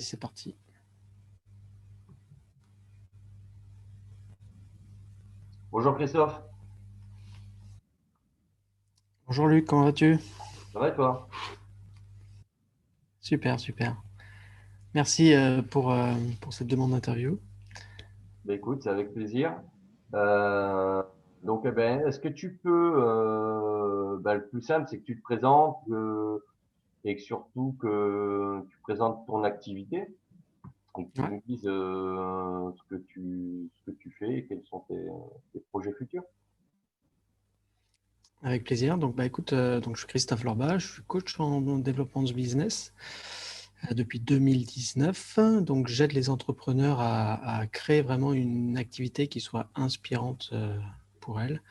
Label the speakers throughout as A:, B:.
A: C'est parti.
B: Bonjour Christophe,
A: Bonjour Luc, comment vas-tu?
B: ça va et toi?
A: Super, super. Merci pour cette demande d'interview.
B: Ben écoute, c'est avec plaisir. Euh, donc, est-ce que tu peux, le plus simple, c'est que tu te présentes et que surtout que tu présentes ton activité et que tu
A: Ouais,
B: nous dises ce que tu fais et quels sont tes projets futurs.
A: avec plaisir. Donc, écoute, donc, je suis Christophe Lorba, je suis coach en développement de business depuis 2019. Donc, j'aide les entrepreneurs à créer vraiment une activité qui soit inspirante pour elles.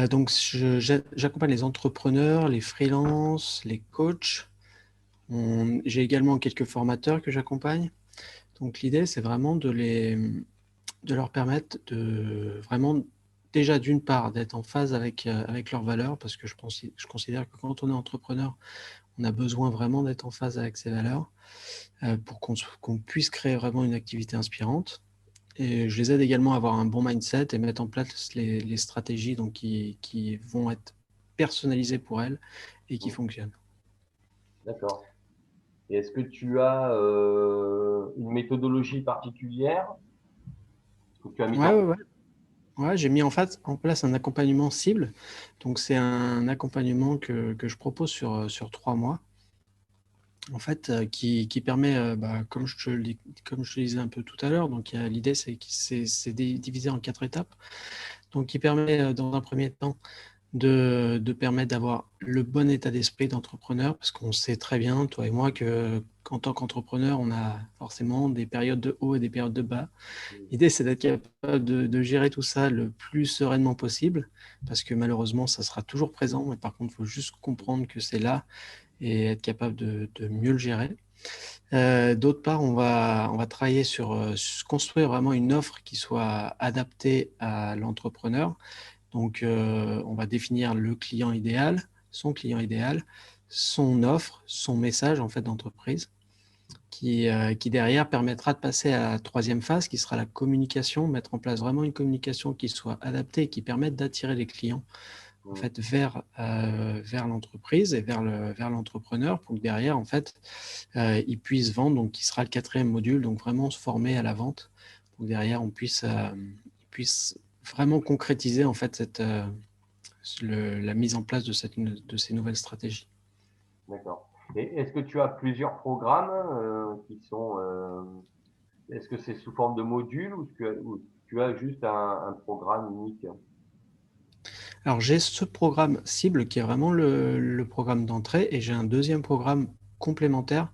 A: Donc, j'accompagne les entrepreneurs, les freelances, les coachs. J'ai également quelques formateurs que j'accompagne. Donc, l'idée, c'est vraiment de leur permettre de vraiment, déjà d'une part, d'être en phase avec leurs valeurs, parce que je considère que quand on est entrepreneur, on a besoin vraiment d'être en phase avec ses valeurs pour qu'on puisse créer vraiment une activité inspirante. Et je les aide également à avoir un bon mindset et mettre en place les stratégies donc, qui vont être personnalisées pour elles et qui
B: Hmm,
A: fonctionnent.
B: d'accord. Et est-ce que tu as une méthodologie particulière que tu as mis
A: Ouais,
B: en
A: ouais,
B: place?
A: ouais. Ouais, j'ai mis en place un accompagnement cible. Donc, c'est un accompagnement que je propose sur 3 mois. En fait, qui permet, comme je te le disais un peu tout à l'heure, donc l'idée, c'est divisé en 4 étapes. Donc, qui permet, dans un premier temps, de permettre d'avoir le bon état d'esprit d'entrepreneur, parce qu'on sait très bien, toi et moi, qu'en tant qu'entrepreneur, on a forcément des périodes de haut et des périodes de bas. L'idée, c'est d'être capable de gérer tout ça le plus sereinement possible, parce que malheureusement, ça sera toujours présent, mais par contre, il faut juste comprendre que c'est là et être capable de mieux le gérer. D'autre part, on va travailler sur construire vraiment une offre qui soit adaptée à l'entrepreneur. Donc, on va définir le client idéal, son offre, son message en fait d'entreprise, qui derrière permettra de passer à la troisième phase, qui sera la communication, mettre en place vraiment une communication qui soit adaptée et qui permette d'attirer les clients en
B: Hmm,
A: fait vers l'entreprise et vers l'entrepreneur pour que derrière en fait ils puissent vendre, donc qui sera le quatrième module, donc vraiment se former à la vente pour que derrière puisse vraiment concrétiser en fait la mise en place de ces nouvelles stratégies.
B: d'accord. Et est-ce que tu as plusieurs programmes est-ce que c'est sous forme de module ou tu as juste un programme unique?
A: Alors j'ai ce programme cible qui est vraiment le programme d'entrée et j'ai un deuxième programme complémentaire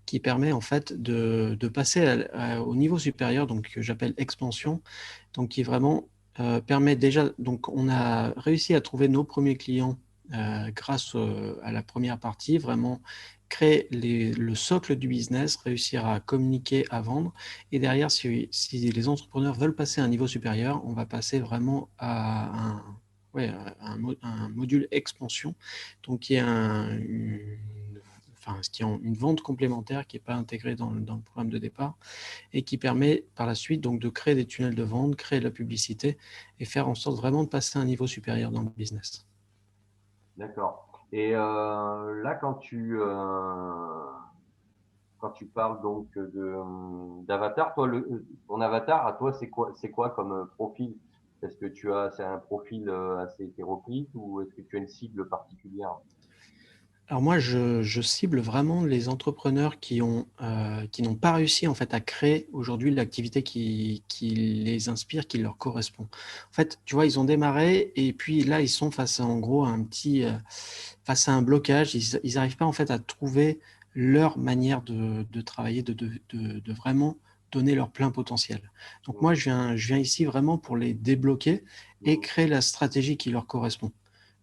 A: qui permet en fait de passer au niveau supérieur, donc que j'appelle expansion, donc qui vraiment permet déjà, donc on a réussi à trouver nos premiers clients grâce à la première partie, vraiment créer le socle du business, réussir à communiquer, à vendre. Et derrière, si les entrepreneurs veulent passer à un niveau supérieur, on va passer vraiment à ouais, un module expansion, donc qui est une vente complémentaire qui n'est pas intégrée dans le programme de départ et qui permet par la suite donc de créer des tunnels de vente, créer de la publicité et faire en sorte vraiment de passer à un niveau supérieur dans le business.
B: D'accord. Et là, quand tu parles donc d'avatar, toi, ton avatar à toi, c'est quoi comme profil? Est-ce que c'est un profil assez hétéroclite ou est-ce que tu as une cible particulière?
A: Alors moi, je cible vraiment les entrepreneurs qui n'ont pas réussi en fait à créer aujourd'hui l'activité qui les inspire, qui leur correspond. En fait, tu vois, ils ont démarré et puis là, ils sont face à en gros face à un blocage. Ils n'arrivent pas en fait à trouver leur manière de travailler, de vraiment donner leur plein potentiel. Donc moi,
B: Mhm,
A: je viens ici vraiment pour les débloquer et
B: mhm,
A: créer la stratégie qui leur correspond.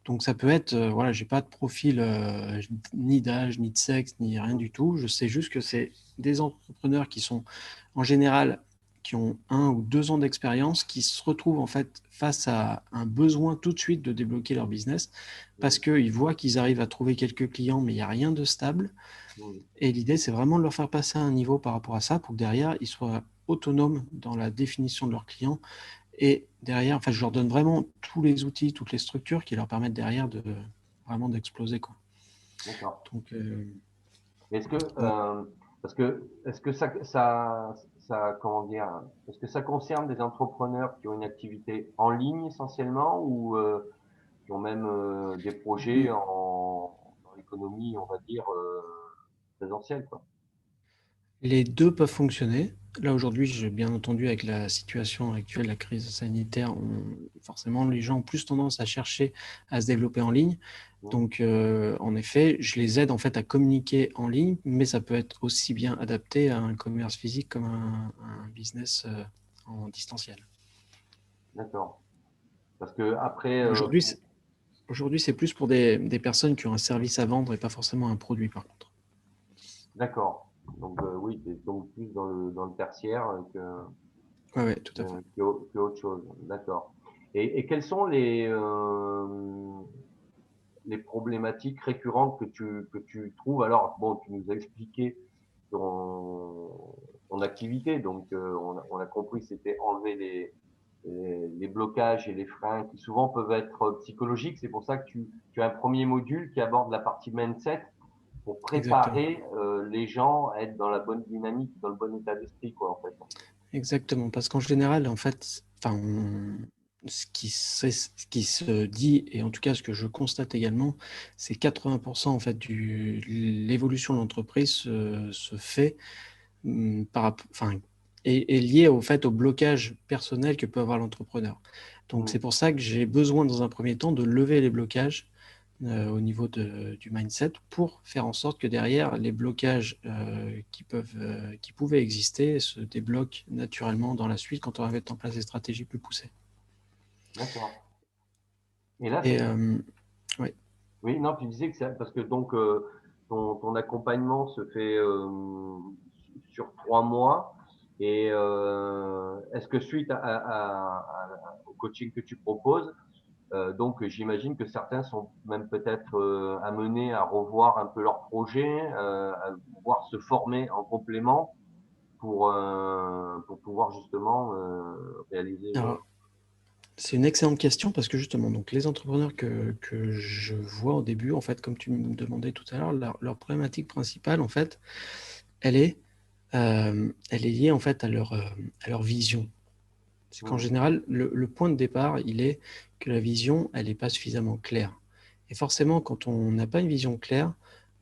A: Donc ça peut être, voilà, j'ai pas de profil ni d'âge, ni de sexe, ni rien
B: mhm,
A: du tout. Je sais juste que c'est des entrepreneurs qui sont en général qui ont 1 ou 2 ans d'expérience, qui se retrouvent en fait face à un besoin tout de suite de débloquer leur business parce qu'ils voient qu'ils arrivent à trouver quelques clients, mais il n'y a rien de stable. Et l'idée, c'est vraiment de leur faire passer à un niveau par rapport à ça pour que derrière, ils soient autonomes dans la définition de leurs clients. Et derrière, enfin, je leur donne vraiment tous les outils, toutes les structures qui leur permettent derrière de vraiment d'exploser, quoi.
B: D'accord.
A: Donc,
B: Est-ce que,
A: bon.
B: est-ce que comment dire, est-ce que ça concerne des entrepreneurs qui ont une activité en ligne essentiellement ou qui ont même des projets dans l'économie, on va dire, présentielle, quoi?
A: Les deux peuvent fonctionner. Là, aujourd'hui, bien entendu, avec la situation actuelle, la crise sanitaire, forcément, les gens ont plus tendance à chercher à se développer en ligne. Donc, en effet, je les aide en fait à communiquer en ligne, mais ça peut être aussi bien adapté à un commerce physique comme un business en distanciel.
B: D'accord. Parce que après,
A: Aujourd'hui, c'est plus pour des personnes qui ont un service à vendre et pas forcément un produit, par contre.
B: d'accord. Donc oui, tu donc plus dans le tertiaire
A: Oui, ouais, tout à fait.
B: que autre chose. D'accord. Et quelles sont les problématiques récurrentes que tu trouves? Alors, bon, tu nous as expliqué ton activité, donc on a compris que c'était enlever les blocages et les freins qui souvent peuvent être psychologiques. C'est pour ça que tu as un premier module qui aborde la partie mindset pour
A: Exactement.
B: préparer les gens à être dans la bonne dynamique, dans le bon état d'esprit, quoi, en fait.
A: Exactement, parce qu'en général, en fait, enfin, ce qui se dit, et en tout cas ce que je constate également, c'est 80% en fait l'évolution de l'entreprise se fait enfin, est liée au fait au blocage personnel que peut avoir l'entrepreneur. Donc c'est pour ça que j'ai besoin dans un premier temps de lever les blocages au niveau du mindset pour faire en sorte que derrière, les blocages qui pouvaient exister se débloquent naturellement dans la suite quand on va mettre en place des stratégies plus poussées.
B: D'accord. Et là,
A: Et
B: c'est,
A: ouais.
B: oui, non, tu disais que c'est parce que donc ton accompagnement se fait sur 3 mois. Et est-ce que suite au coaching que tu proposes, donc j'imagine que certains sont même peut-être amenés à revoir un peu leur projet, à pouvoir se former en complément pour pouvoir justement réaliser
A: Alors, c'est une excellente question parce que justement, donc, les entrepreneurs que je vois au début, en fait, comme tu me demandais tout à l'heure, leur problématique principale, en fait, elle est liée en fait à leur vision. C'est qu'en général, le point de départ, il est que la vision, elle n'est pas suffisamment claire. Et forcément, quand on n'a pas une vision claire,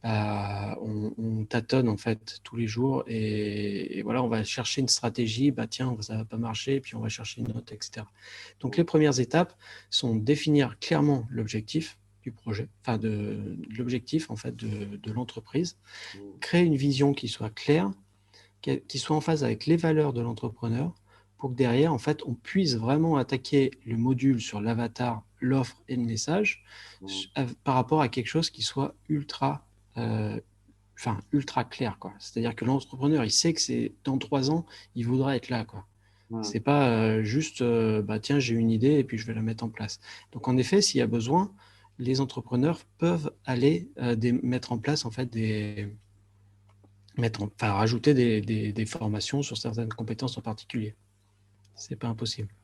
A: bah, on tâtonne en fait tous les jours et voilà, on va chercher une stratégie, bah tiens, ça va pas marcher, puis on va chercher une autre, etc. Donc les premières étapes sont définir clairement l'objectif du projet, enfin de l'objectif en fait de l'entreprise, créer une vision qui soit claire, qui soit en phase avec les valeurs de l'entrepreneur pour que derrière, en fait, on puisse vraiment attaquer le module sur l'avatar, l'offre et le message par rapport à quelque chose qui soit ultra clair, quoi. C'est-à-dire que l'entrepreneur, il sait que c'est dans 3 ans, il voudra être là, quoi. C'est pas juste, bah tiens, j'ai une idée et puis je vais la mettre en place. Donc en effet, s'il y a besoin, les entrepreneurs peuvent aller mettre en place en fait rajouter des formations sur certaines compétences en particulier. C'est pas impossible.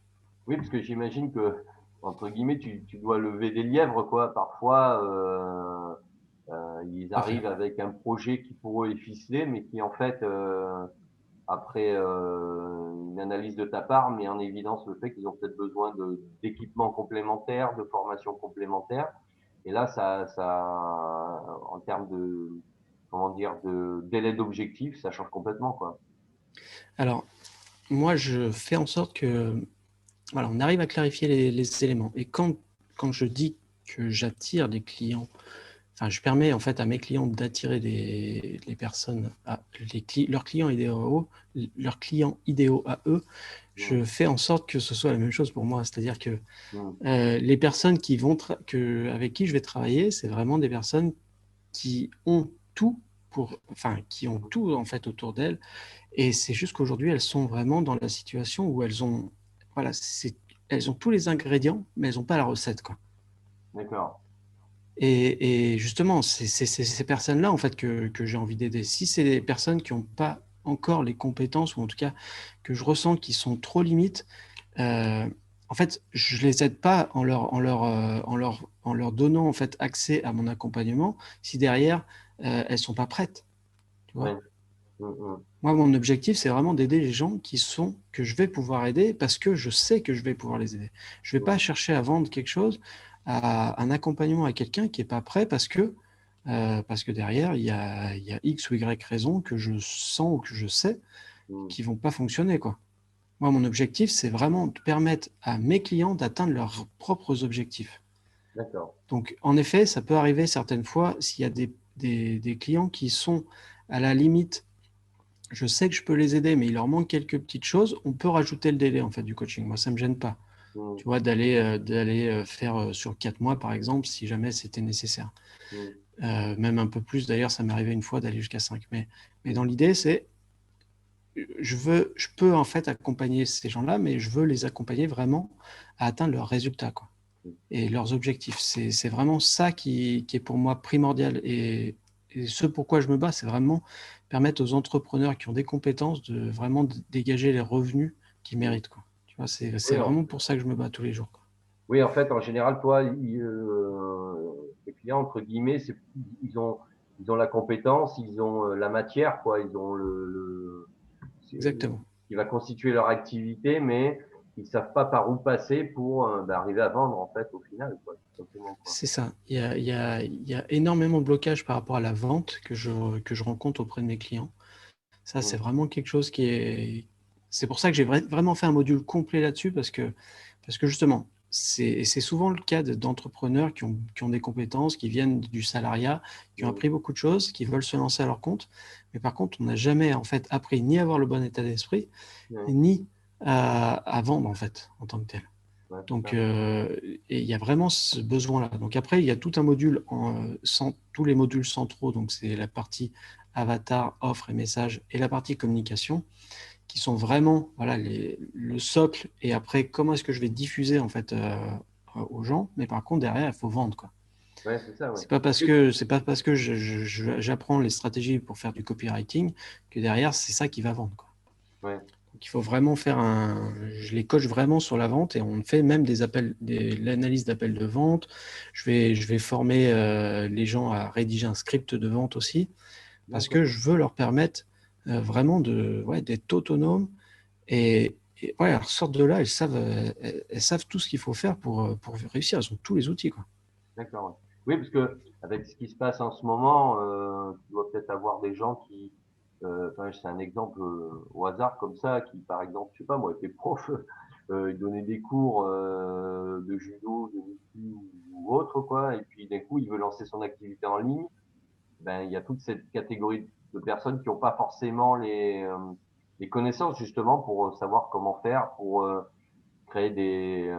B: Oui, parce que j'imagine que, entre guillemets, tu dois lever des lièvres, quoi. Parfois, ils
A: Tout à fait.
B: arrivent avec un projet qui pour eux est ficelé, mais qui en fait, après une analyse de ta part, met en évidence le fait qu'ils ont peut-être besoin d'équipements complémentaires, de formations complémentaires. Et là, en termes comment dire, de délai d'objectif, ça change complètement, quoi.
A: Alors, moi, je fais en sorte que, voilà, on arrive à clarifier les éléments. Et quand je dis que j'attire des clients, enfin, je permets en fait à mes clients d'attirer les personnes, leurs clients idéaux à eux, je fais en sorte que ce soit la même chose pour moi. C'est-à-dire que les personnes avec qui je vais travailler, c'est vraiment des personnes qui ont tout qui ont tout en fait autour d'elles. Et c'est juste qu'aujourd'hui, elles sont vraiment dans la situation où elles ont, voilà, elles ont tous les ingrédients, mais elles n'ont pas la recette, quoi.
B: D'accord.
A: Et justement, c'est ces personnes-là en fait que j'ai envie d'aider. Si c'est des personnes qui n'ont pas encore les compétences, ou en tout cas que je ressens qu'ils sont trop limites, en fait, je les aide pas en leur donnant en fait accès à mon accompagnement si derrière elles sont pas prêtes, tu
B: Oui.
A: vois.
B: Mm.
A: Moi, mon objectif, c'est vraiment d'aider les gens que je vais pouvoir aider parce que je sais que je vais pouvoir les aider. Je vais pas chercher à vendre quelque chose, un accompagnement à quelqu'un qui est pas prêt parce que derrière, il y a X ou Y raisons que je sens ou que je sais
B: Mm.
A: qui vont pas fonctionner, quoi. Moi, mon objectif, c'est vraiment de permettre à mes clients d'atteindre leurs propres objectifs.
B: D'accord.
A: Donc, en effet, ça peut arriver certaines fois s'il y a des clients qui sont à la limite. Je sais que je peux les aider, mais il leur manque quelques petites choses. On peut rajouter le délai en fait du coaching. Moi, ça me gêne pas.
B: Mm.
A: Tu vois, d'aller faire sur 4 mois, par exemple, si jamais c'était nécessaire.
B: Mm.
A: Même un peu plus, d'ailleurs, ça m'est arrivé une fois d'aller jusqu'à 5. Mais
B: Mm.
A: dans l'idée, c'est je peux en fait accompagner ces gens-là, mais je veux les accompagner vraiment à atteindre leurs résultats, quoi,
B: Mm.
A: et leurs objectifs. C'est vraiment ça qui est pour moi primordial. Et ce pourquoi je me bats, c'est vraiment permettre aux entrepreneurs qui ont des compétences de vraiment dégager les revenus qu'ils méritent, quoi. Tu vois, c'est
B: Oui,
A: vraiment pour ça que je me bats tous les jours, quoi.
B: oui, en fait, en général, toi, les clients, entre guillemets, ils ont, ils ont la compétence, ils ont la matière, quoi, ils ont c'est-
A: Exactement.
B: qui va constituer leur activité, mais ils savent pas par où passer pour arriver à vendre, en fait, au final, quoi, tout simplement, quoi.
A: C'est ça. Il y a énormément de blocages par rapport à la vente que je rencontre auprès de mes clients. Ça, c'est
B: Mm.
A: vraiment quelque chose qui est. C'est pour ça que j'ai vraiment fait un module complet là-dessus parce que justement, c'est souvent le cas d'entrepreneurs qui ont des compétences, qui viennent du salariat, qui ont
B: Mm.
A: appris beaucoup de choses, qui veulent se lancer à leur compte. Mais par contre, on n'a jamais en fait appris ni à avoir le bon état d'esprit,
B: Ouais,
A: ni à vendre en fait en tant que tel.
B: ouais, c'est
A: Donc,
B: ça.
A: et il y a vraiment ce besoin-là. Donc après, il y a tout un module tous les modules centraux. Donc c'est la partie avatar, offre et message, et la partie communication, qui sont vraiment voilà le socle. Et après, comment est-ce que je vais diffuser en fait aux gens. Mais par contre, derrière, il faut vendre, quoi.
B: Ouais, c'est ça, ouais.
A: C'est pas parce que j'apprends les stratégies pour faire du copywriting que derrière, c'est ça qui va vendre, quoi.
B: Ouais.
A: Donc, il faut vraiment je les coach vraiment sur la vente, et on fait même l'analyse d'appels de vente. Je vais former les gens à rédiger un script de vente aussi, parce
B: D'accord.
A: que je veux leur permettre vraiment d'être autonomes, et ouais, elles ressortent de là, elles savent tout ce qu'il faut faire pour réussir. Elles ont tous les outils, quoi.
B: D'accord. Ouais. Oui, parce que avec ce qui se passe en ce moment, tu dois peut-être avoir des gens qui, enfin, c'est un exemple au hasard comme ça, qui par exemple, je sais pas moi, étaient profs, ils donnaient des cours de judo, de muscu ou autre quoi, et puis d'un coup, il veut lancer son activité en ligne. Ben, il y a toute cette catégorie de personnes qui n'ont pas forcément les connaissances justement pour savoir comment faire, pour créer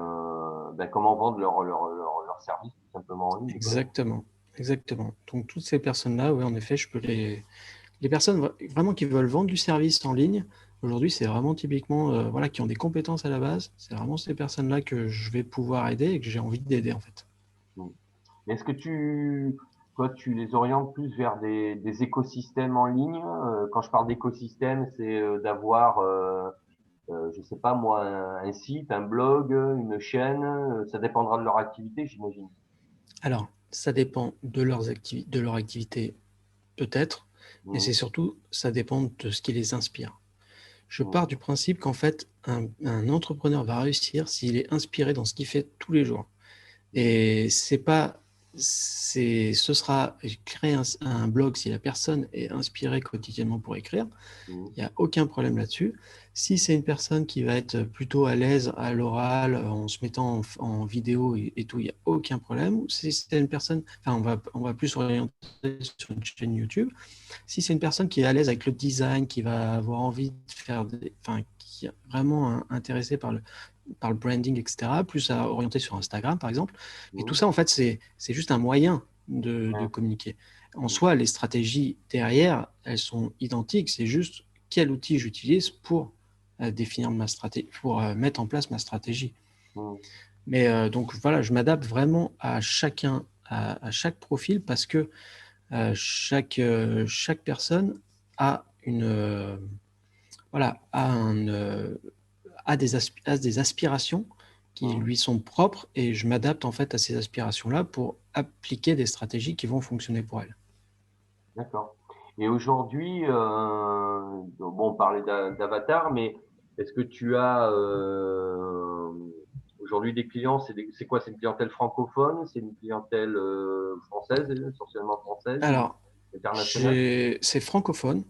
B: comment vendre leur service tout simplement en ligne, quoi.
A: Exactement, exactement. Donc toutes ces personnes-là, oui, en effet, je peux les personnes vraiment qui veulent vendre du service en ligne. Aujourd'hui, c'est vraiment typiquement, voilà, qui ont des compétences à la base. C'est vraiment ces personnes-là que je vais pouvoir aider et que j'ai envie d'aider, en fait.
B: Mm. Mais est-ce que toi, tu les orientes plus vers des écosystèmes en ligne? Quand je parle d'écosystème, c'est d'avoir, je sais pas moi, un site, un blog, une chaîne. Ça dépendra de leur activité, j'imagine.
A: Alors, ça dépend de leur activité, peut-être, mais
B: Mm.
A: c'est surtout, ça dépend de ce qui les inspire. Je
B: Mm.
A: pars du principe qu'en fait, un entrepreneur va réussir s'il est inspiré dans ce qu'il fait tous les jours.
B: Mm.
A: Et ce sera créer un blog si la personne est inspirée quotidiennement pour écrire.
B: Mm.
A: Il n'y a aucun problème là-dessus. Si c'est une personne qui va être plutôt à l'aise à l'oral, en se mettant en vidéo et tout, il n'y a aucun problème. Ou si c'est une personne, enfin, on va plus s'orienter sur une chaîne YouTube. Si c'est une personne qui est à l'aise avec le design, qui va avoir envie de faire enfin, qui est vraiment intéressée par le branding, etc., plus à orienter sur Instagram, par exemple. Et tout
B: Mm.
A: ça, en fait, c'est juste un moyen de
B: Ouais.
A: communiquer. En soi, les stratégies derrière, elles sont identiques. C'est juste quel outil j'utilise pour définir ma stratégie, pour mettre en place ma stratégie.
B: Mm.
A: Mais donc voilà, je m'adapte vraiment à chacun, à chaque profil parce que chaque personne a voilà, a des aspirations qui
B: Mm.
A: lui sont propres et je m'adapte en fait à ces aspirations-là pour appliquer des stratégies qui vont fonctionner pour elle.
B: D'accord. Et aujourd'hui, bon, on parlait d'avatar, mais est-ce que tu as aujourd'hui des clients, c'est quoi? C'est une clientèle francophone? C'est une clientèle française, essentiellement française ou
A: Alors,
B: internationale?
A: c'est francophone.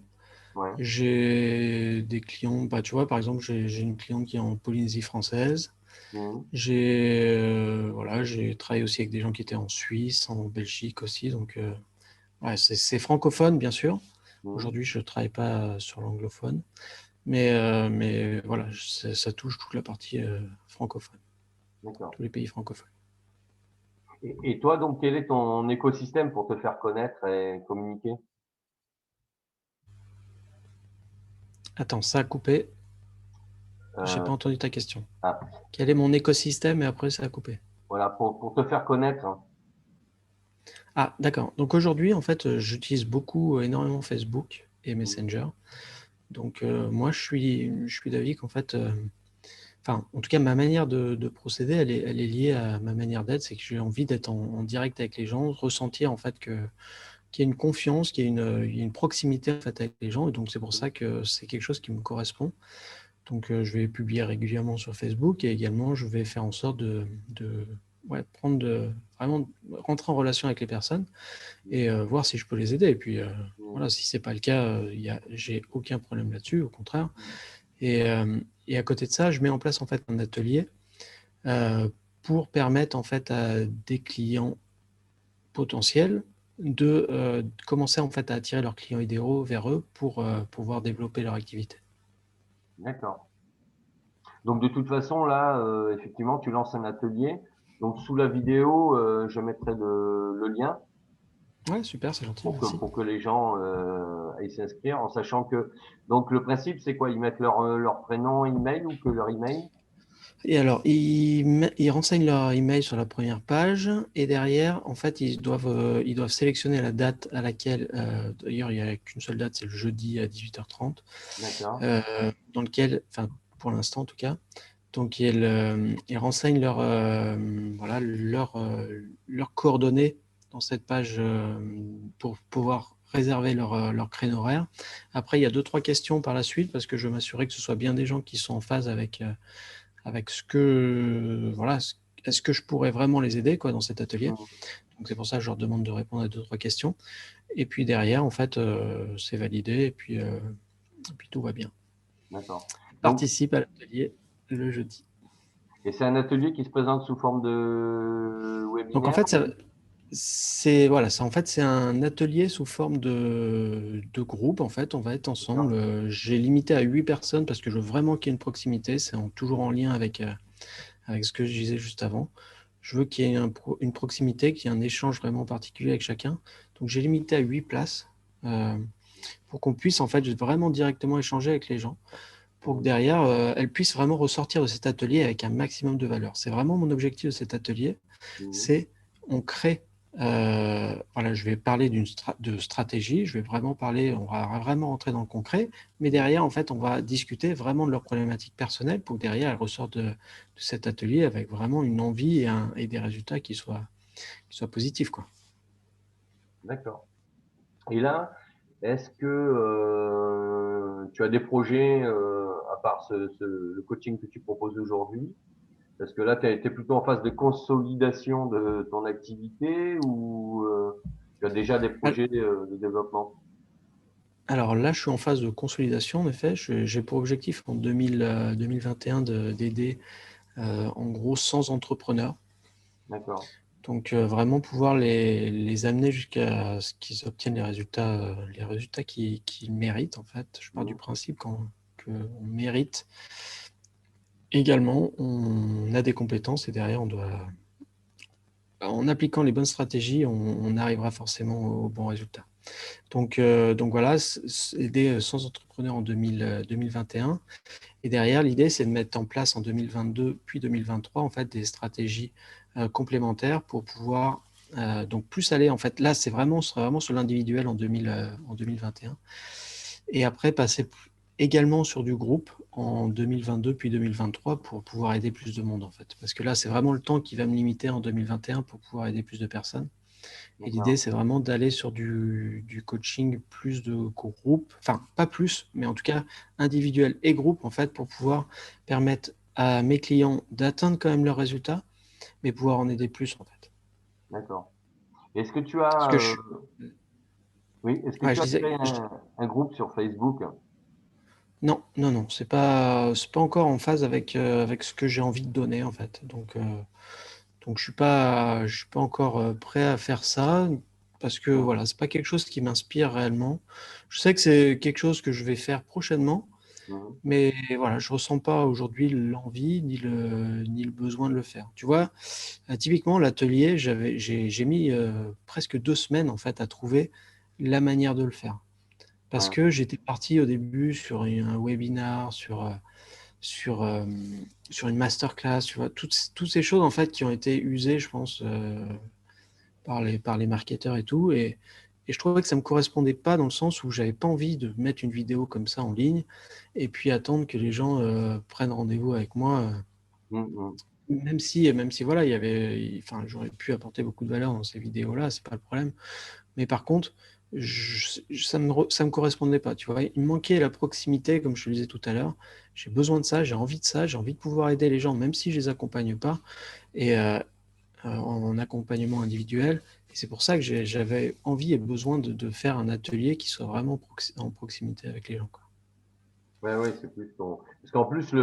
B: Ouais.
A: J'ai des clients, bah, tu vois, par exemple, j'ai une cliente qui est en Polynésie française.
B: Mhm.
A: Voilà, j'ai travaillé aussi avec des gens qui étaient en Suisse, en Belgique aussi. Donc, ouais, c'est francophone, bien sûr.
B: Mhm.
A: Aujourd'hui, je ne travaille pas sur l'anglophone. Mais voilà, ça touche toute la partie francophone,
B: D'accord.
A: tous les pays francophones.
B: Et toi, donc, quel est ton écosystème pour te faire connaître et communiquer?
A: Attends, ça a coupé. J'ai
B: Euh,
A: pas entendu ta question.
B: ah,
A: Quel est mon écosystème? Et après, ça a coupé.
B: voilà, pour te faire connaître, hein.
A: Ah, d'accord. Donc aujourd'hui, en fait, j'utilise énormément Facebook et
B: Mhm.
A: Messenger. Donc moi, je suis d'avis qu'en fait, enfin, en tout cas, ma manière de procéder, elle est liée à ma manière d'être. C'est que j'ai envie d'être en direct avec les gens, ressentir en fait qu'il y a une confiance, il y a une proximité en fait avec les gens. Et donc c'est pour ça que c'est quelque chose qui me correspond. Donc je vais publier régulièrement sur Facebook et également je vais faire en sorte ouais, vraiment rentrer en relation avec les personnes et voir si je peux les aider. Et puis
B: Mhm.
A: voilà, si c'est pas le cas, j'ai aucun problème là-dessus, au contraire. Et, euh, et à côté de ça, je mets en place en fait un atelier euh, pour permettre en fait à des clients potentiels de commencer en fait à attirer leurs clients idéaux vers eux pour pouvoir développer leur activité.
B: D'accord. Donc de toute façon, là, effectivement, tu lances un atelier. Donc sous la vidéo, je mettrai le lien
A: Ouais, super, c'est gentil, merci.
B: pour que les gens aillent s'inscrire, en sachant que donc le principe, c'est quoi? Ils mettent leur prénom, email ou que leur email?
A: Et alors, ils renseignent leur email sur la première page et derrière, en fait, ils doivent sélectionner la date à laquelle, d'ailleurs, il n'y a qu'une seule date, c'est le jeudi à 18h30,
B: D'accord.
A: dans lequel, enfin, pour l'instant en tout cas, donc ils renseignent voilà, leurs coordonnées dans cette page pour pouvoir réserver leur créneau horaire. Après, il y a deux, trois questions par la suite parce que je veux m'assurer que ce soit bien des gens qui sont en phase avec voilà, est-ce que je pourrais vraiment les aider quoi, dans cet atelier.
B: Mhm.
A: Donc c'est pour ça que je leur demande de répondre à deux, trois questions. Et puis derrière, en fait, c'est validé et puis tout va bien.
B: D'accord.
A: Je
B: Donc,
A: participe à l'atelier le jeudi.
B: et c'est un atelier qui se présente sous forme de
A: Donc en
B: webinaire?
A: fait, voilà, en fait, c'est un atelier sous forme de groupe. En fait, on va être ensemble.
B: D'accord.
A: J'ai limité à 8 personnes parce que je veux vraiment qu'il y ait une proximité. C'est toujours en lien avec ce que je disais juste avant. Je veux qu'il y ait une proximité, qu'il y ait un échange vraiment particulier avec chacun. Donc j'ai limité à 8 places euh, pour qu'on puisse en fait vraiment directement échanger avec les gens, pour que
B: Mhm.
A: derrière, elles puissent vraiment ressortir de cet atelier avec un maximum de valeur. C'est vraiment mon objectif de cet atelier.
B: Mhm.
A: C'est on crée, voilà, je vais parler de stratégie, je vais vraiment parler, on va vraiment rentrer dans le concret, mais derrière, en fait, on va discuter vraiment de leurs problématiques personnelles pour que derrière, elles ressortent de cet atelier avec vraiment une envie et des résultats qui soient positifs, quoi.
B: D'accord. Et là, est-ce que tu as des projets à part le coaching que tu proposes aujourd'hui? Parce que là, tu es plutôt en phase de consolidation de ton activité ou tu as déjà des projets de développement?
A: Alors là, je suis en phase de consolidation, en effet. J'ai pour objectif en 2021 d'aider en gros 100 entrepreneurs.
B: D'accord.
A: Donc vraiment pouvoir les amener jusqu'à ce qu'ils obtiennent les résultats qu'ils méritent en fait. Je pars du
B: Mhm.
A: principe qu'on mérite également, on a des compétences et derrière en appliquant les bonnes stratégies, on arrivera forcément au bon résultat. Donc voilà, aider 100 entrepreneurs en 2021. Et derrière, l'idée, c'est de mettre en place en 2022 puis 2023 en fait des stratégies complémentaires pour pouvoir donc plus aller en fait. Là, ce serait vraiment sur l'individuel en 2021. Et après passer également sur du groupe en 2022 puis 2023 pour pouvoir aider plus de monde en fait. Parce que là, c'est vraiment le temps qui va me limiter en 2021 pour pouvoir aider plus de personnes. Et l'idée, c'est vraiment d'aller sur du coaching plus de groupe, enfin pas plus, mais en tout cas individuel et groupe en fait pour pouvoir permettre à mes clients d'atteindre quand même leurs résultats, mais pouvoir en aider plus en fait.
B: D'accord. Est-ce que tu
A: Parce
B: as,
A: que
B: oui, est-ce que
A: ouais,
B: tu
A: je
B: as
A: disais,
B: créé un groupe sur Facebook?
A: non, non, non, c'est pas encore en phase avec ce que j'ai envie de donner en fait. Donc je suis pas encore prêt à faire ça parce que
B: Mhm.
A: voilà, c'est pas quelque chose qui m'inspire réellement. Je sais que c'est quelque chose que je vais faire prochainement,
B: Mhm.
A: mais voilà, je ressens pas aujourd'hui l'envie ni le besoin de le faire. Tu vois, typiquement l'atelier, j'ai mis presque 2 semaines en fait à trouver la manière de le faire parce
B: Ouais.
A: que j'étais parti au début sur un webinar, sur, euh, sur une masterclass, tu vois, toutes ces choses en fait qui ont été usées, je pense, par les marketeurs et tout. Et je trouvais que ça ne me correspondait pas dans le sens où j'avais pas envie de mettre une vidéo comme ça en ligne et puis attendre que les gens prennent rendez-vous avec moi.
B: Mhm.
A: Même si voilà, enfin, j'aurais pu apporter beaucoup de valeur dans ces vidéos-là, c'est pas le problème. Mais par contre, ça me correspondait pas, tu vois. Il me manquait la proximité, comme je te le disais tout à l'heure. J'ai besoin de ça, j'ai envie de pouvoir aider les gens, même si je les accompagne pas, et en accompagnement individuel. Et c'est pour ça que j'avais envie et besoin de faire un atelier qui soit vraiment en proximité avec les gens, quoi.
B: Ouais, ouais, c'est plus ton. Parce qu'en plus,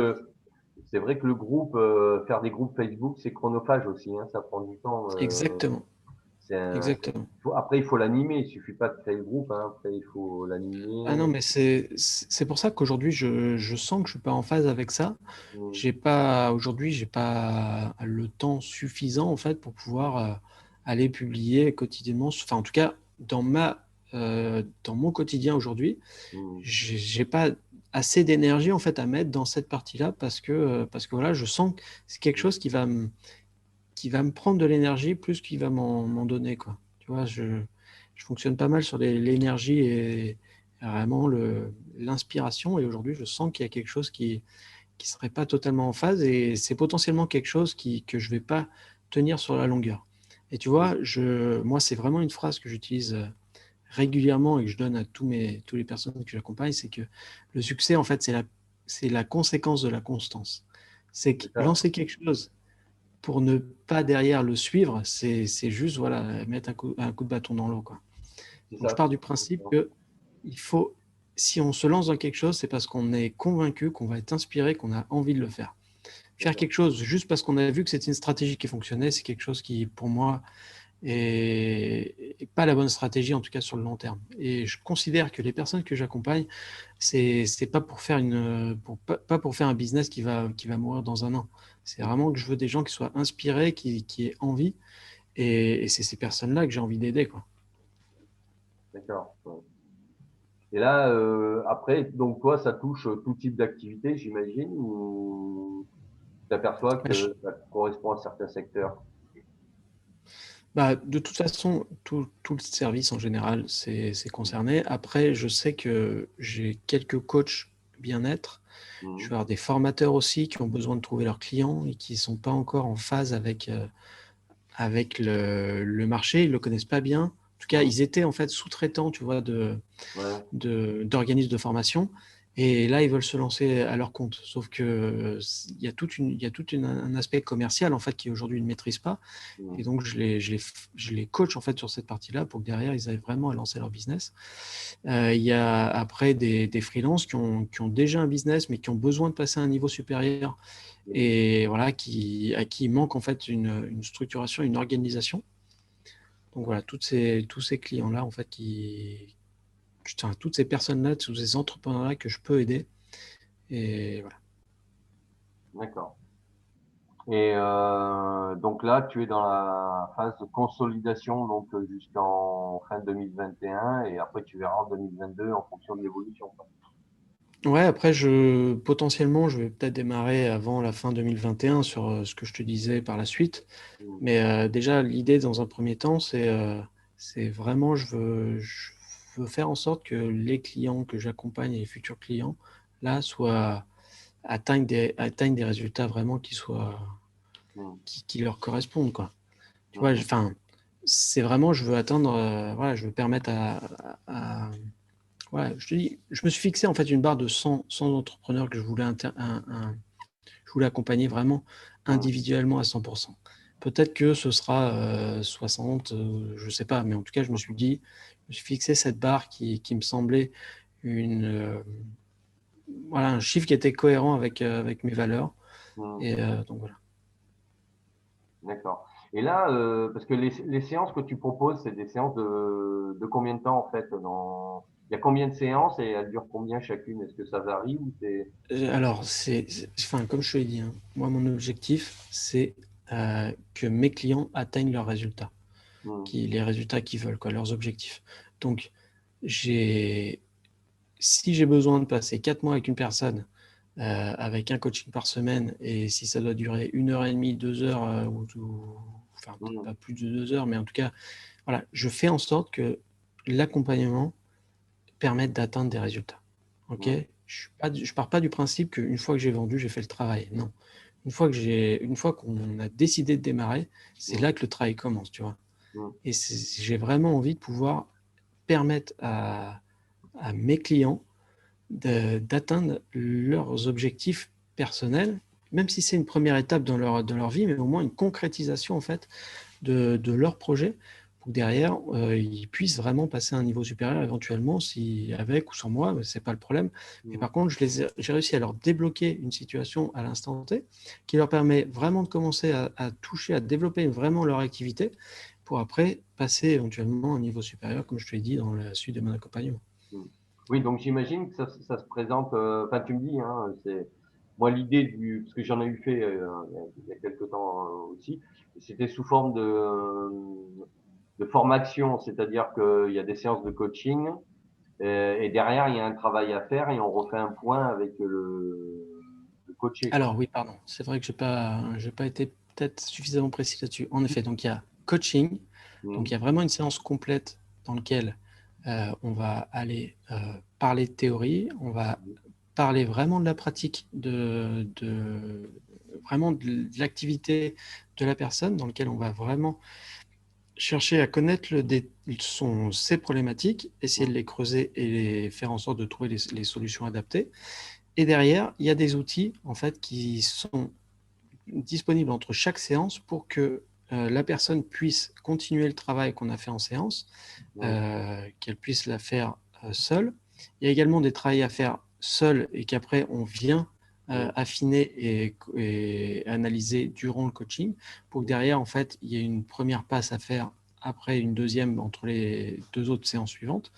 B: c'est vrai que le groupe, faire des groupes Facebook, c'est chronophage aussi, hein, ça prend du temps.
A: Exactement, exactement.
B: Après, il faut l'animer. Il suffit pas de créer le groupe, hein. Après, il faut
A: Ah
B: l'animer.
A: non, mais c'est pour ça qu'aujourd'hui, je sens que je suis pas en phase avec ça.
B: Mm.
A: Aujourd'hui, j'ai pas le temps suffisant, en fait, pour pouvoir aller publier quotidiennement. Enfin, en tout cas, dans mon quotidien aujourd'hui,
B: Mm.
A: j'ai pas assez d'énergie, en fait, à mettre dans cette partie-là parce que voilà, je sens que c'est quelque chose qui va me prendre de l'énergie plus qu'il va m'en donner, quoi. Tu vois, je fonctionne pas mal sur l'énergie et vraiment l'inspiration. Et aujourd'hui, je sens qu'il y a quelque chose qui serait pas totalement en phase et c'est potentiellement quelque chose que je vais pas tenir sur la longueur. Et tu vois, moi, c'est vraiment une phrase que j'utilise régulièrement et que je donne à tous les personnes que j'accompagne, c'est que le succès, en fait, c'est la conséquence de la constance. C'est que
B: C'est ça.
A: lancer quelque chose pour ne pas derrière le suivre, c'est juste voilà, mettre un coup de bâton dans l'eau, quoi.
B: C'est
A: Donc je
B: ça.
A: pars du principe que il faut, si on se lance dans quelque chose, c'est parce qu'on est convaincu, qu'on va être inspiré, qu'on a envie de le faire.
B: C'est
A: Faire
B: ça.
A: quelque chose juste parce qu'on a vu que c'était une stratégie qui fonctionnait, c'est quelque chose qui, pour moi, est pas la bonne stratégie, en tout cas sur le long terme. Et je considère que les personnes que j'accompagne, c'est pas pour faire pas pour faire un business qui va mourir dans un an. C'est vraiment que je veux des gens qui soient inspirés, qui aient envie, et c'est ces personnes-là que j'ai envie d'aider, quoi.
B: D'accord. Ouais. Et là, après, donc toi, ça touche tout type d'activité, j'imagine, ou tu t'aperçois
A: Bah,
B: que ça correspond à certains secteurs?
A: de toute façon, tout le service en général, c'est concerné. Après, je sais que j'ai quelques coachs bien-être. Je vais
B: Mhm.
A: avoir des formateurs aussi qui ont besoin de trouver leurs clients et qui ne sont pas encore en phase avec le marché. Ils ne le connaissent pas bien. En tout cas,
B: Mhm.
A: ils étaient en fait sous-traitants, tu vois,
B: Ouais.
A: d'organismes de formation. Et là, ils veulent se lancer à leur compte. Sauf que il y a tout un aspect commercial en fait qui aujourd'hui ils ne maîtrisent pas. Et
B: Mhm.
A: donc, je les coach en fait sur cette partie-là pour que derrière, ils arrivent vraiment à lancer leur business. Il y a après des freelances qui ont déjà un business, mais qui ont besoin de passer à un niveau supérieur
B: Mhm.
A: et voilà, à qui il manque en fait une structuration, une organisation. Donc voilà, tous ces clients-là, en fait, toutes ces personnes-là, tous ces entrepreneurs-là que je peux aider. Et voilà.
B: D'accord. Et donc là, tu es dans la phase de consolidation donc jusqu'en fin 2021 et après tu verras en 2022 en fonction de l'évolution, quoi.
A: Ouais, après, potentiellement, je vais peut-être démarrer avant la fin 2021 sur ce que je te disais par la suite.
B: Mm.
A: Mais déjà, l'idée dans un premier temps, c'est vraiment, je veux faire en sorte que les clients que j'accompagne et les futurs clients, là, atteignent des résultats vraiment
B: Mm.
A: qui leur correspondent, quoi. Tu vois,
B: Mm.
A: enfin, c'est vraiment, je veux atteindre, voilà, je veux permettre ouais, je te dis, je me suis fixé en fait une barre de 100 entrepreneurs que je voulais accompagner vraiment
B: Mm.
A: individuellement à 100%. Peut-être que ce sera 60, je ne sais pas, mais en tout cas, je me suis fixé cette barre qui me semblait une, voilà, un chiffre qui était cohérent avec mes valeurs.
B: Mm.
A: Et donc voilà.
B: D'accord. Et là, parce que les séances que tu proposes, c'est des séances de combien de temps en fait dans... Il y a combien de séances et elles durent combien chacune? Est-ce que ça varie ou c'est...
A: Alors, enfin, comme je te l'ai dit, hein, moi, mon objectif, c'est que mes clients atteignent leurs résultats.
B: Hmm.
A: Les résultats qu'ils veulent, quoi, leurs objectifs. Donc, j'ai, si j'ai besoin de passer 4 mois avec une personne, avec un coaching par semaine, et si ça doit durer 1 heure et demie, 2 heures, enfin peut-être
B: Hmm.
A: pas plus de 2 heures, mais en tout cas, voilà, je fais en sorte que l'accompagnement permette d'atteindre des résultats. Ok?
B: Hmm.
A: Je pars pas du principe qu'une fois que j'ai vendu, j'ai fait le travail. Non. Une fois qu'on a décidé de démarrer, c'est
B: Hmm.
A: là que le travail commence, tu vois.
B: Hmm.
A: Et j'ai vraiment envie de pouvoir permettre à mes clients d'atteindre leurs objectifs personnels, même si c'est une première étape dans leur vie, mais au moins une concrétisation en fait de leur projet pour que derrière ils puissent vraiment passer à un niveau supérieur éventuellement, si avec ou sans moi, c'est pas le problème. Mais
B: Hmm.
A: par contre, j'ai réussi à leur débloquer une situation à l'instant T qui leur permet vraiment de commencer à toucher, à développer vraiment leur activité pour après passer éventuellement à un niveau supérieur, comme je te l'ai dit dans la suite de mon accompagnement.
B: Hmm. Oui, donc j'imagine que ça se présente. Enfin, tu me dis, hein, c'est moi l'idée du parce que j'en ai eu fait il y a quelques temps aussi. C'était sous forme de formation, c'est-à-dire qu'il y a des séances de coaching et derrière il y a un travail à faire et on refait un point avec le coaché, quoi.
A: Alors oui, pardon, c'est vrai que j'ai pas été peut-être suffisamment précis là-dessus. En effet, donc il y a coaching, donc
B: Hmm.
A: il y a vraiment une séance complète dans laquelle on va aller parler de théorie, on va parler vraiment de la pratique, vraiment de l'activité de la personne, dans laquelle on va vraiment chercher à connaître ses problématiques, essayer de
B: Hmm.
A: les creuser et faire en sorte de trouver les solutions adaptées. Et derrière, il y a des outils en fait qui sont disponibles entre chaque séance pour que la personne puisse continuer le travail qu'on a fait en séance,
B: Hmm.
A: qu'elle puisse la faire seule. Il y a également des travaux à faire seul et qu'après on vient
B: Hmm.
A: affiner et analyser durant le coaching pour que derrière en fait il y ait une première passe à faire après une deuxième entre les deux autres séances suivantes.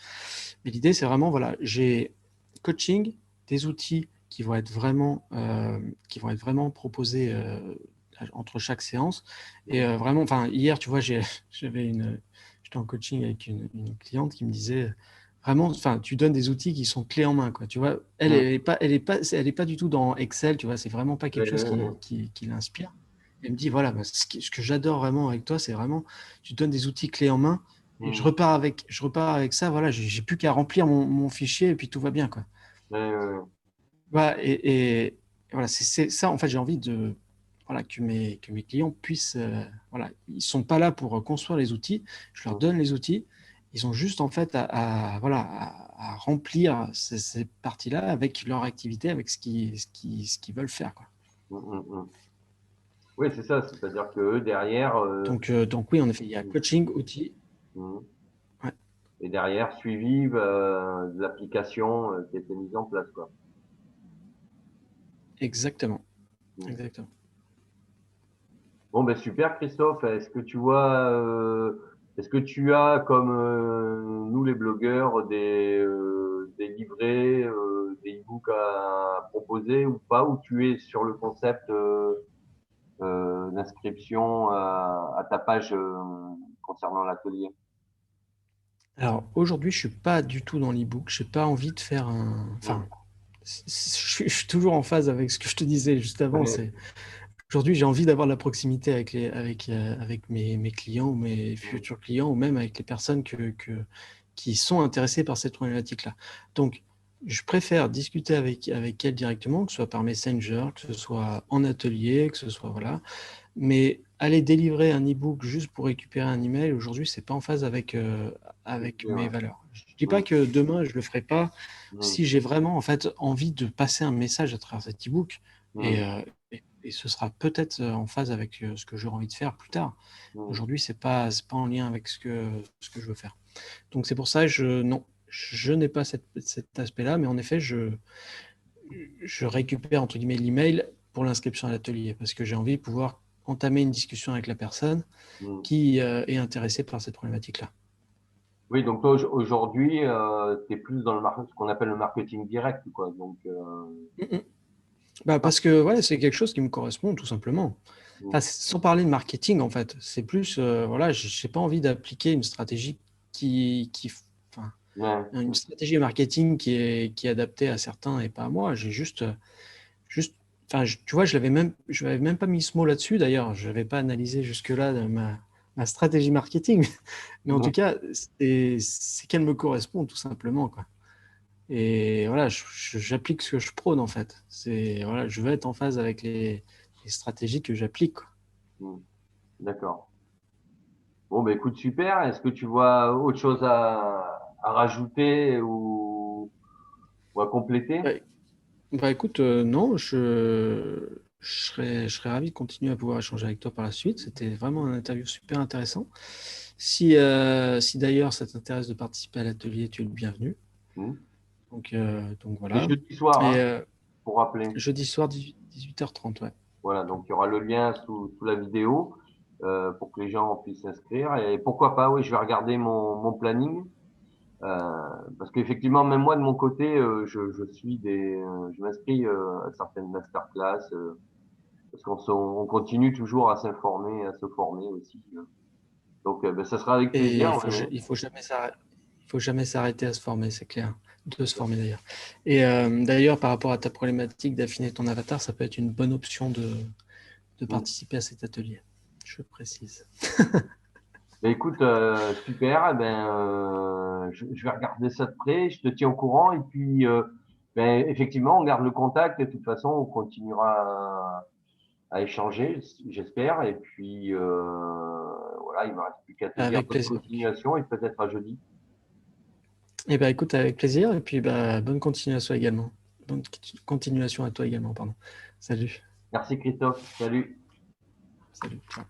A: Mais l'idée c'est vraiment voilà, j'ai coaching, des outils qui vont être vraiment proposés entre chaque séance. Et
B: Hmm.
A: vraiment, enfin, hier, tu vois, j'étais en coaching avec une cliente qui me disait vraiment, enfin, tu donnes des outils qui sont clés en main, quoi. Tu vois,
B: Hmm.
A: elle est pas du tout dans Excel, tu vois, c'est vraiment pas quelque chose
B: Hmm.
A: qui l'inspire. Elle me dit, voilà, bah, ce que j'adore vraiment avec toi, c'est vraiment, tu donnes des outils clés en main et
B: Hmm.
A: je repars avec ça, voilà, j'ai plus qu'à remplir mon fichier et puis tout va bien, quoi.
B: Ouais.
A: Voilà, et voilà, c'est ça, en fait, j'ai envie voilà, que mes clients puissent, voilà, ils sont pas là pour construire les outils, je leur
B: Hmm.
A: donne les outils, ils ont juste, en fait, voilà, à remplir ces parties-là avec leur activité, avec ce qu'ils veulent faire, quoi.
B: Hmm. Oui, c'est ça, c'est-à-dire que eux, derrière,
A: Donc oui, en effet, il y a coaching, outils,
B: hmm.
A: ouais,
B: Et derrière, suivi de l'application qui a été mise en place, quoi.
A: exactement,
B: Hmm.
A: exactement.
B: Bon, ben super, Christophe. Est-ce que tu as, comme nous les blogueurs, des livrets, des e-books à proposer ou pas, ou tu es sur le concept d'inscription à ta page concernant l'atelier?
A: Alors aujourd'hui, je suis pas du tout dans l'e-book. J'ai pas envie de faire un.
B: Mmh.
A: Enfin, je suis toujours en phase avec ce que je te disais juste avant.
B: Ouais.
A: C'est aujourd'hui, j'ai envie d'avoir de la proximité avec mes clients ou mes
B: Mmh.
A: futurs clients ou même avec les personnes qui sont intéressées par cette problématique-là. Donc, je préfère discuter avec elles directement, que ce soit par Messenger, que ce soit en atelier, que ce soit voilà. Mais aller délivrer un e-book juste pour récupérer un email, aujourd'hui, c'est pas en phase avec
B: OK,
A: mes
B: ouais.
A: valeurs. Je dis pas
B: Mmh.
A: que demain, je le ferai pas
B: Mmh.
A: si j'ai vraiment en fait envie de passer un message à travers cet e-book.
B: Mmh.
A: Et ce sera peut-être en phase avec ce que j'aurai envie de faire plus tard.
B: Mmh.
A: Aujourd'hui, c'est pas en lien avec ce que je veux faire. Donc c'est pour ça que non, je n'ai pas cet aspect-là, mais en effet, je récupère entre guillemets l'email pour l'inscription à l'atelier parce que j'ai envie de pouvoir entamer une discussion avec la personne
B: Mmh.
A: qui est intéressée par cette problématique-là.
B: Oui, donc toi aujourd'hui, tu es plus dans ce qu'on appelle le marketing direct, quoi. Donc,
A: Mm, mm. Bah,
B: ah,
A: parce que ouais, c'est quelque chose qui me correspond tout simplement.
B: mmh.
A: Enfin, sans parler de marketing, en fait, c'est plus, voilà, j'ai pas envie d'appliquer une stratégie enfin,
B: Ouais.
A: une stratégie marketing qui est adaptée à certains et pas à moi. J'ai juste, enfin, tu vois, je n'avais même pas mis ce mot là-dessus. D'ailleurs, je n'avais pas analysé jusque-là ma stratégie marketing, mais en tout
B: Mmh.
A: cas, c'est qu'elle me correspond tout simplement, quoi. Et voilà, j'applique ce que je prône en fait. C'est voilà, je veux être en phase avec les stratégies que j'applique, quoi.
B: Mmh. D'accord. Bon, bah écoute, super. Est-ce que tu vois autre chose à rajouter ou à compléter?
A: Ouais. Bah écoute, non, je serais ravi de continuer à pouvoir échanger avec toi par la suite. C'était vraiment un interview super intéressant. Si d'ailleurs ça t'intéresse de participer à l'atelier, tu es le bienvenu.
B: Mmh.
A: Donc
B: C'est
A: voilà.
B: jeudi soir,
A: Et
B: hein, pour rappeler.
A: jeudi soir, 18h30, ouais.
B: Voilà, donc il y aura le lien sous la vidéo pour que les gens puissent s'inscrire. Et pourquoi pas, oui, je vais regarder mon planning. Parce qu'effectivement, même moi de mon côté, je m'inscris à certaines masterclass parce on continue toujours à s'informer, à se former aussi. Donc, ben, ça sera avec
A: Et
B: plaisir. Ouais.
A: il faut jamais s'arrêter à se former, c'est clair. De se former d'ailleurs. Et d'ailleurs, par rapport à ta problématique d'affiner ton avatar, ça peut être une bonne option de
B: Mm.
A: participer à cet atelier. Je précise.
B: Ben, écoute, super. Eh ben, je vais regarder ça de près. Je te tiens au courant. Et puis, ben, effectivement, on garde le contact. Et de toute façon, on continuera à échanger, j'espère. Et puis, voilà, il ne me reste plus qu'à te dire
A: Avec
B: bonne
A: plaisir.
B: continuation et peut-être à jeudi.
A: Et ben écoute, avec plaisir. Et puis bah, bonne continuation également. Bonne continuation à toi également, pardon. Salut.
B: Merci Christophe. Salut.
A: Salut. Ciao.